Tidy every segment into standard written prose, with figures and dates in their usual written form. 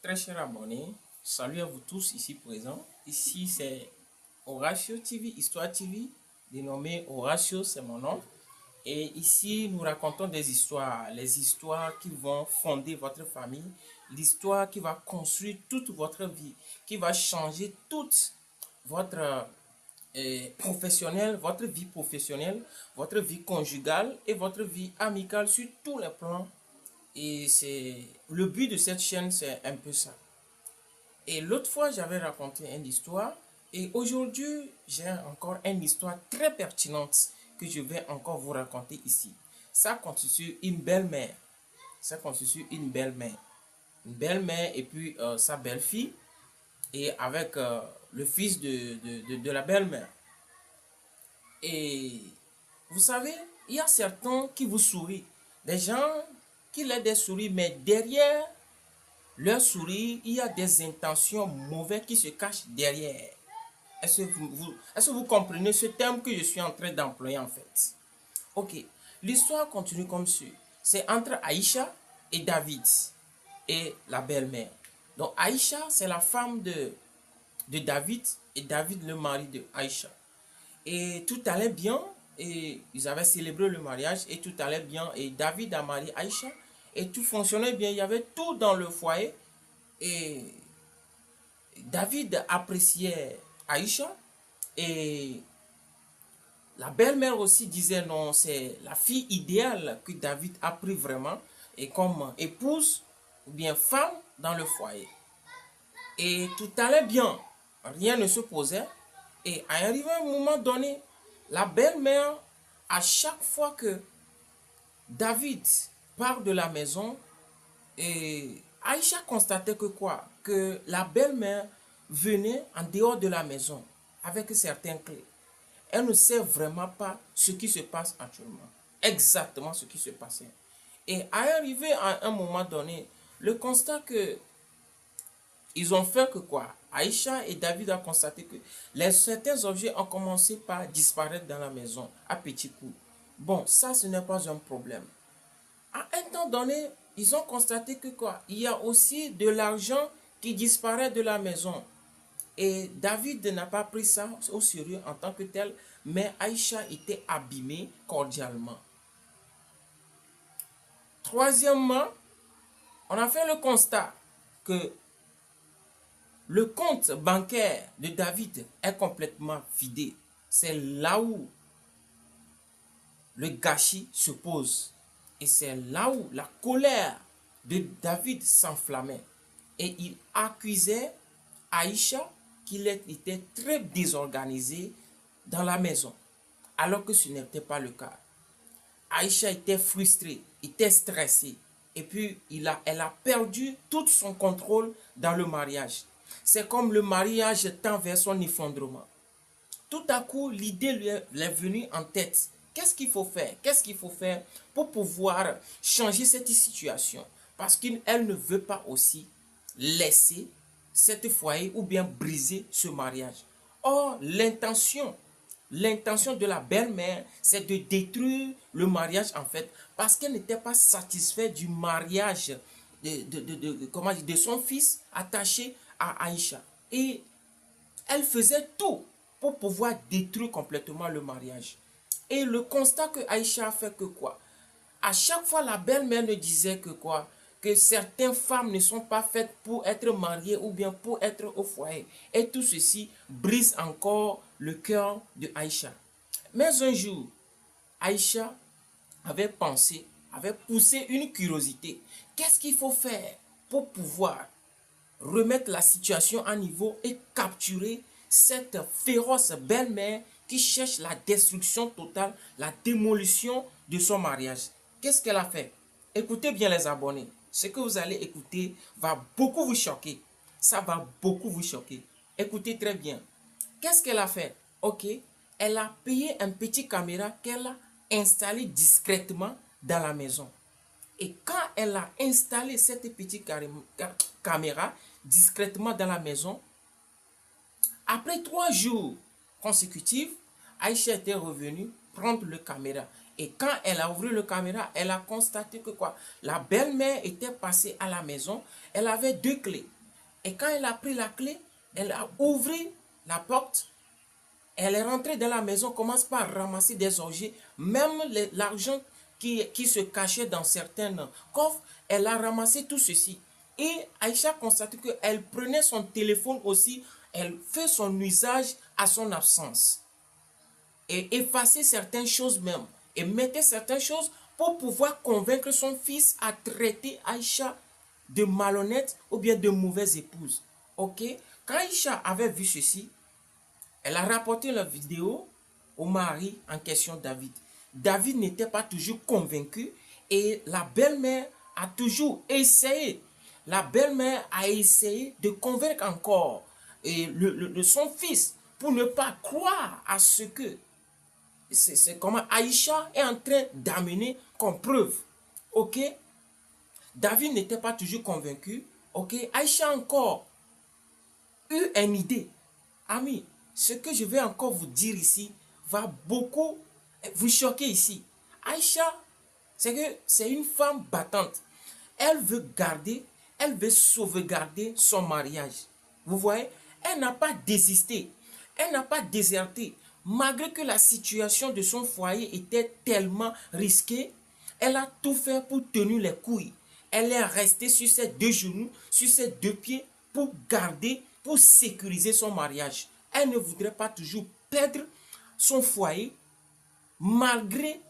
Très chers abonnés, salut à vous tous ici présents. Ici c'est Horatio TV, Histoire TV, dénommé Horatio, c'est mon nom. Et ici nous racontons des histoires, les histoires qui vont fonder votre famille, l'histoire qui va construire toute votre vie, qui va changer toute votre professionnelle, votre vie conjugale et votre vie amicale sur tous les plans. Et c'est le but de cette chaîne, c'est un peu ça. Et l'autre fois, j'avais raconté une histoire. Et aujourd'hui, j'ai encore une histoire très pertinente que je vais encore vous raconter ici. Ça constitue une belle-mère. Ça constitue une belle-mère. Une belle-mère et puis sa belle-fille. Et avec le fils de la belle-mère. Et vous savez, il y a certains qui vous sourient. Des gens qui laissent des sourires, mais derrière leur sourire, il y a des intentions mauvaises qui se cachent derrière. Est-ce que vous comprenez ce terme que je suis en train d'employer en fait? Ok, l'histoire continue comme suit. C'est entre Aïcha et David et la belle-mère. Donc Aïcha, c'est la femme de David et David le mari de Aïcha. Et tout allait bien et ils avaient célébré le mariage et tout allait bien et David a marié Aïcha et tout fonctionnait bien. Il y avait tout dans le foyer et David appréciait Aïcha et la belle-mère aussi disait non, c'est la fille idéale que David a pris vraiment et comme épouse ou bien femme dans le foyer. Et tout allait bien, rien ne se posait. Et à arrivé un moment donné, la belle-mère, à chaque fois que David part de la maison, et Aïcha constatait que quoi? Que la belle-mère venait en dehors de la maison avec certaines clés. Elle ne sait vraiment pas ce qui se passe actuellement. Exactement ce qui se passait. Et à arriver à un moment donné, le constat que ils ont fait que quoi? Aïcha et David ont constaté que certains objets ont commencé par disparaître dans la maison à petits coups. Bon, ça, ce n'est pas un problème. À un temps donné, ils ont constaté que quoi? Il y a aussi de l'argent qui disparaît de la maison. Et David n'a pas pris ça au sérieux en tant que tel, mais Aïcha était abîmée cordialement. Troisièmement, on a fait le constat que le compte bancaire de David est complètement vidé. C'est là où le gâchis se pose. Et c'est là où la colère de David s'enflammait. Et il accusait Aïcha qu'il était très désorganisé dans la maison. Alors que ce n'était pas le cas. Aïcha était frustrée, était stressée. Et puis, elle a perdu tout son contrôle dans le mariage. C'est comme le mariage tend vers son effondrement. Tout à coup, l'idée lui est venue en tête. Qu'est-ce qu'il faut faire? Qu'est-ce qu'il faut faire pour pouvoir changer cette situation? Parce qu'elle ne veut pas aussi laisser cette foyer ou bien briser ce mariage. Or, l'intention de la belle-mère, c'est de détruire le mariage en fait, parce qu'elle n'était pas satisfaite du mariage de son fils attaché à Aïcha. Et elle faisait tout pour pouvoir détruire complètement le mariage. Et le constat que Aïcha a fait que quoi? À chaque fois, la belle-mère ne disait que quoi? Que certaines femmes ne sont pas faites pour être mariées ou bien pour être au foyer. Et tout ceci brise encore le cœur de Aïcha. Mais un jour, Aïcha avait pensé, avait poussé une curiosité. Qu'est-ce qu'il faut faire pour pouvoir remettre la situation à niveau et capturer cette féroce belle-mère qui cherche la destruction totale, la démolition de son mariage? Qu'est-ce qu'elle a fait? Écoutez bien les abonnés. Ce que vous allez écouter va beaucoup vous choquer. Ça va beaucoup vous choquer. Écoutez très bien. Qu'est-ce qu'elle a fait? Ok, elle a payé un petit caméra qu'elle a installé discrètement dans la maison. Et quand elle a installé cette petite caméra discrètement dans la maison, après 3 jours consécutifs, Aïcha était revenue prendre le caméra. Et quand elle a ouvert le caméra, elle a constaté que quoi? La belle-mère était passée à la maison, elle avait 2 clés. Et quand elle a pris la clé, elle a ouvert la porte, elle est rentrée dans la maison, commence par ramasser des objets, même l'argent qui se cachait dans certains coffres, elle a ramassé tout ceci. Et Aïcha a constaté qu'elle prenait son téléphone aussi, elle fait son usage à son absence. Et effacer certaines choses même. Et mettait certaines choses pour pouvoir convaincre son fils à traiter Aïcha de malhonnête ou bien de mauvaise épouse. Ok? Quand Aïcha avait vu ceci, elle a rapporté la vidéo au mari en question, David. David n'était pas toujours convaincu et la belle-mère a toujours essayé. La belle-mère a essayé de convaincre encore son fils pour ne pas croire à ce que c'est comment Aïcha est en train d'amener comme preuve. Ok? David n'était pas toujours convaincu. Ok? Aïcha a encore eu une idée. Ami, ce que je vais encore vous dire ici va beaucoup vous choquer ici. Aïcha, c'est une femme battante. Elle veut garder, elle veut sauvegarder son mariage. Vous voyez, elle n'a pas désisté, elle n'a pas déserté. Malgré que la situation de son foyer était tellement risquée, elle a tout fait pour tenir les couilles. Elle est restée sur ses 2 genoux, sur ses 2 pieds pour garder, pour sécuriser son mariage. Elle ne voudrait pas toujours perdre son foyer malgré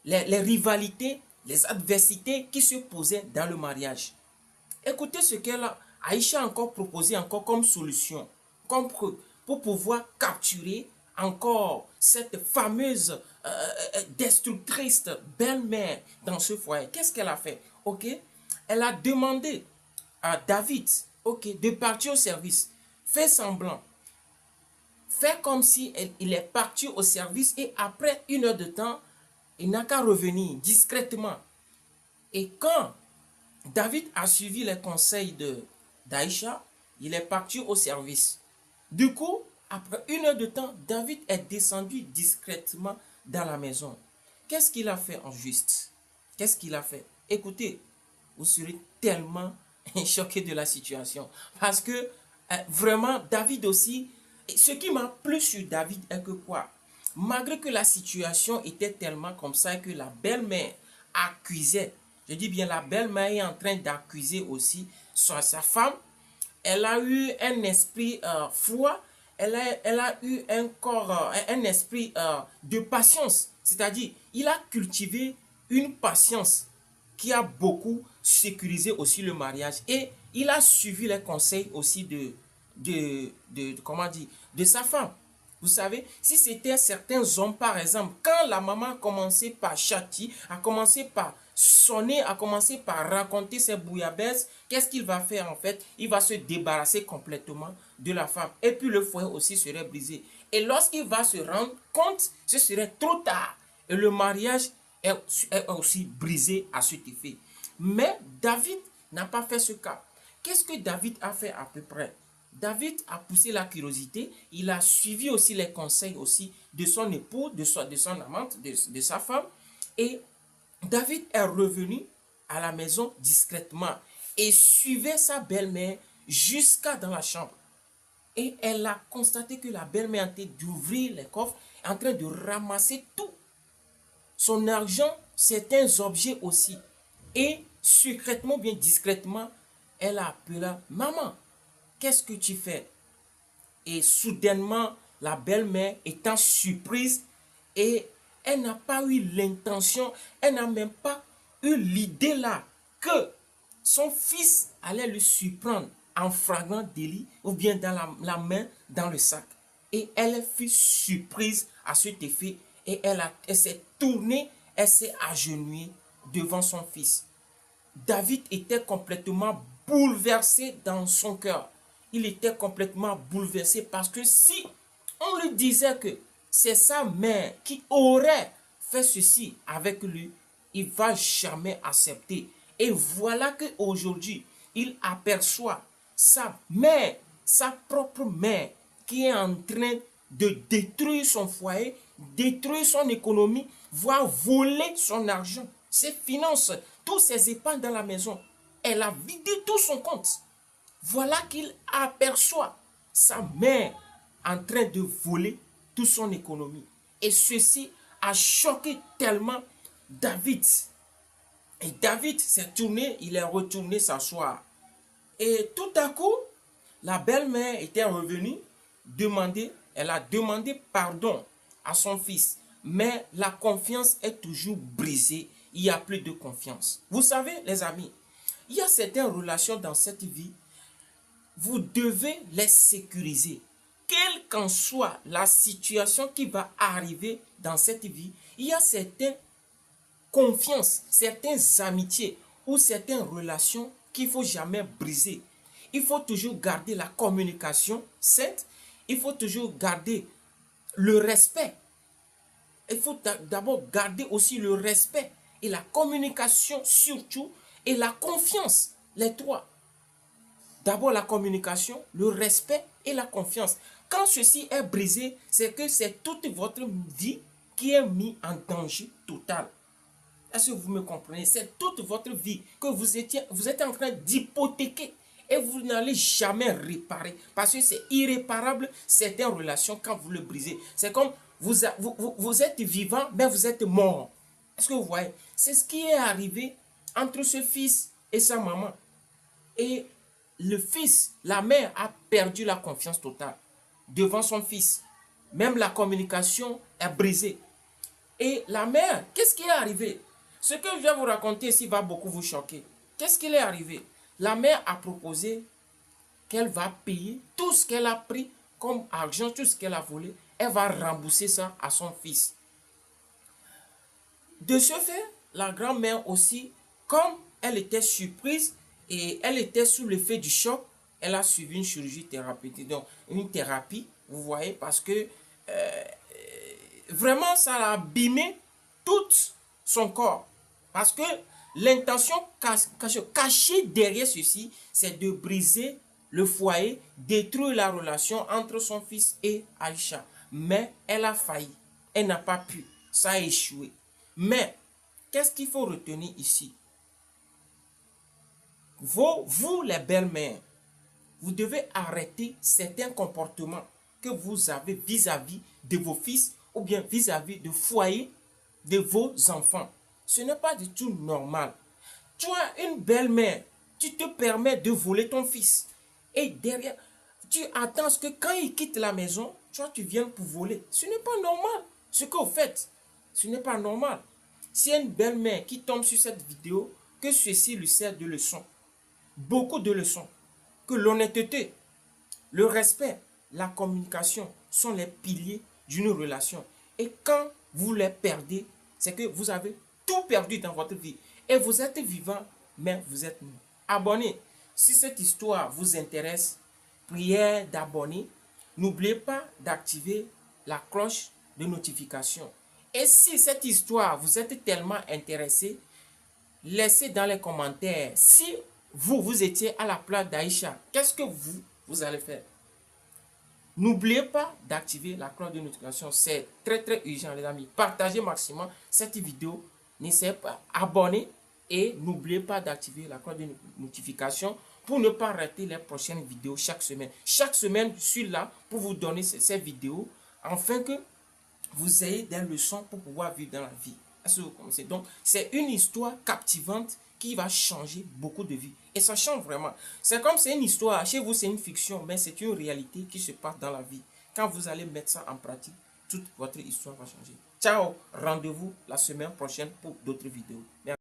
les rivalités, les adversités qui se posaient dans le mariage. Écoutez ce qu'elle a Aïcha encore proposé encore comme solution, comme pour pouvoir capturer encore cette fameuse destructrice belle-mère dans ce foyer. Qu'est-ce qu'elle a fait? Ok, elle a demandé à David, ok, de partir au service. Fait semblant, fait comme si il est parti au service et après 1 heure de temps, il n'a qu'à revenir discrètement. Et quand David a suivi les conseils d'Aïcha, il est parti au service. Du coup, après 1 heure de temps, David est descendu discrètement dans la maison. Qu'est-ce qu'il a fait en juste? Qu'est-ce qu'il a fait? Écoutez, vous serez tellement choqué de la situation. Parce que vraiment, David aussi, ce qui m'a plu sur David est que quoi? Malgré que la situation était tellement comme ça et que la belle-mère accusait, je dis bien la belle-mère est en train d'accuser aussi sa femme, elle a eu un esprit froid, elle a eu un esprit de patience. C'est-à-dire, il a cultivé une patience qui a beaucoup sécurisé aussi le mariage. Et il a suivi les conseils aussi comment dire, de sa femme. Vous savez, si c'était certains hommes, par exemple, quand la maman a commencé par châtier, a commencé par sonner, a commencé par raconter ses bouillabaisse, qu'est-ce qu'il va faire en fait? Il va se débarrasser complètement de la femme. Et puis le foyer aussi serait brisé. Et lorsqu'il va se rendre compte, ce serait trop tard. Et le mariage est aussi brisé à cet effet. Mais David n'a pas fait ce cas. Qu'est-ce que David a fait à peu près? David a poussé la curiosité, il a suivi aussi les conseils aussi de son époux, de son amante, de sa femme. Et David est revenu à la maison discrètement et suivait sa belle-mère jusqu'à dans la chambre. Et elle a constaté que la belle-mère est en train d'ouvrir les coffres, en train de ramasser tout. Son argent, certains objets aussi. Et secrètement, bien discrètement, elle a appelé maman. Qu'est-ce que tu fais? Et soudainement, la belle-mère étant surprise et elle n'a pas eu l'intention, elle n'a même pas eu l'idée là que son fils allait le surprendre en flagrant délit ou bien dans la main dans le sac. Et elle fut surprise à cet effet et elle s'est tournée, elle s'est agenouillée devant son fils. David était complètement bouleversé dans son cœur. Il était complètement bouleversé parce que si on lui disait que c'est sa mère qui aurait fait ceci avec lui, il ne va jamais accepter. Et voilà qu'aujourd'hui, il aperçoit sa mère, sa propre mère, qui est en train de détruire son foyer, détruire son économie, voire voler son argent, ses finances, tous ses épargnes dans la maison. Elle a vidé tout son compte. Voilà qu'il aperçoit sa mère en train de voler toute son économie. Et ceci a choqué tellement David. Et David s'est tourné, il est retourné s'asseoir. Et tout à coup, la belle-mère était revenue demander, elle a demandé pardon à son fils. Mais la confiance est toujours brisée. Il n'y a plus de confiance. Vous savez, les amis, il y a certaines relations dans cette vie, vous devez les sécuriser. Quelle qu'en soit la situation qui va arriver dans cette vie, il y a certaines confiances, certaines amitiés ou certaines relations qu'il ne faut jamais briser. Il faut toujours garder la communication sainte. Il faut toujours garder le respect. Il faut d'abord garder aussi le respect et la communication surtout et la confiance, les trois. D'abord la communication, le respect et la confiance. Quand ceci est brisé, c'est que c'est toute votre vie qui est mise en danger total. Est-ce que vous me comprenez? C'est toute votre vie que vous êtes en train d'hypothéquer et vous n'allez jamais réparer parce que c'est irréparable certaines relations quand vous le brisez. C'est comme vous êtes vivant mais vous êtes mort. Est-ce que vous voyez? C'est ce qui est arrivé entre ce fils et sa maman. Et le fils, la mère a perdu la confiance totale devant son fils. Même la communication est brisée. Et la mère, qu'est-ce qui est arrivé? Ce que je vais vous raconter ici va beaucoup vous choquer. Qu'est-ce qui est arrivé? La mère a proposé qu'elle va payer tout ce qu'elle a pris comme argent, tout ce qu'elle a volé. Elle va rembourser ça à son fils. De ce fait, la grand-mère aussi, comme elle était surprise et elle était sous l'effet du choc, elle a suivi une chirurgie thérapeutique. Donc, une thérapie, vous voyez, parce que vraiment, ça a abîmé tout son corps. Parce que l'intention cachée derrière ceci, c'est de briser le foyer, détruire la relation entre son fils et Aïcha. Mais elle a failli. Elle n'a pas pu. Ça a échoué. Mais, qu'est-ce qu'il faut retenir ici? Vous, les belles-mères, vous devez arrêter certains comportements que vous avez vis-à-vis de vos fils ou bien vis-à-vis du foyer de vos enfants. Ce n'est pas du tout normal. Tu as une belle-mère, tu te permets de voler ton fils. Et derrière, tu attends que quand il quitte la maison, toi tu viennes pour voler. Ce n'est pas normal. Ce que vous faites, ce n'est pas normal. S'il y a une belle-mère qui tombe sur cette vidéo, que ceci lui sert de leçon. Beaucoup de leçons. Que l'honnêteté, le respect, la communication sont les piliers d'une relation. Et quand vous les perdez, c'est que vous avez tout perdu dans votre vie. Et vous êtes vivant, mais vous êtes mort. Abonnez. Si cette histoire vous intéresse, prière d'abonner. N'oubliez pas d'activer la cloche de notification. Et si cette histoire vous êtes tellement intéressé, laissez dans les commentaires si vous étiez à la place d'Aïcha. Qu'est-ce que vous allez faire? N'oubliez pas d'activer la cloche de notification. C'est très très urgent les amis. Partagez maximum cette vidéo. N'essayez pas d'abonner et n'oubliez pas d'activer la cloche de notification pour ne pas rater les prochaines vidéos chaque semaine. Chaque semaine, je suis là pour vous donner ces vidéos afin que vous ayez des leçons pour pouvoir vivre dans la vie. Est-ce que vous connaissez? Donc, c'est une histoire captivante qui va changer beaucoup de vies. Et ça change vraiment. C'est comme c'est une histoire. Chez vous, c'est une fiction, mais c'est une réalité qui se passe dans la vie. Quand vous allez mettre ça en pratique, toute votre histoire va changer. Ciao! Rendez-vous la semaine prochaine pour d'autres vidéos. Merci.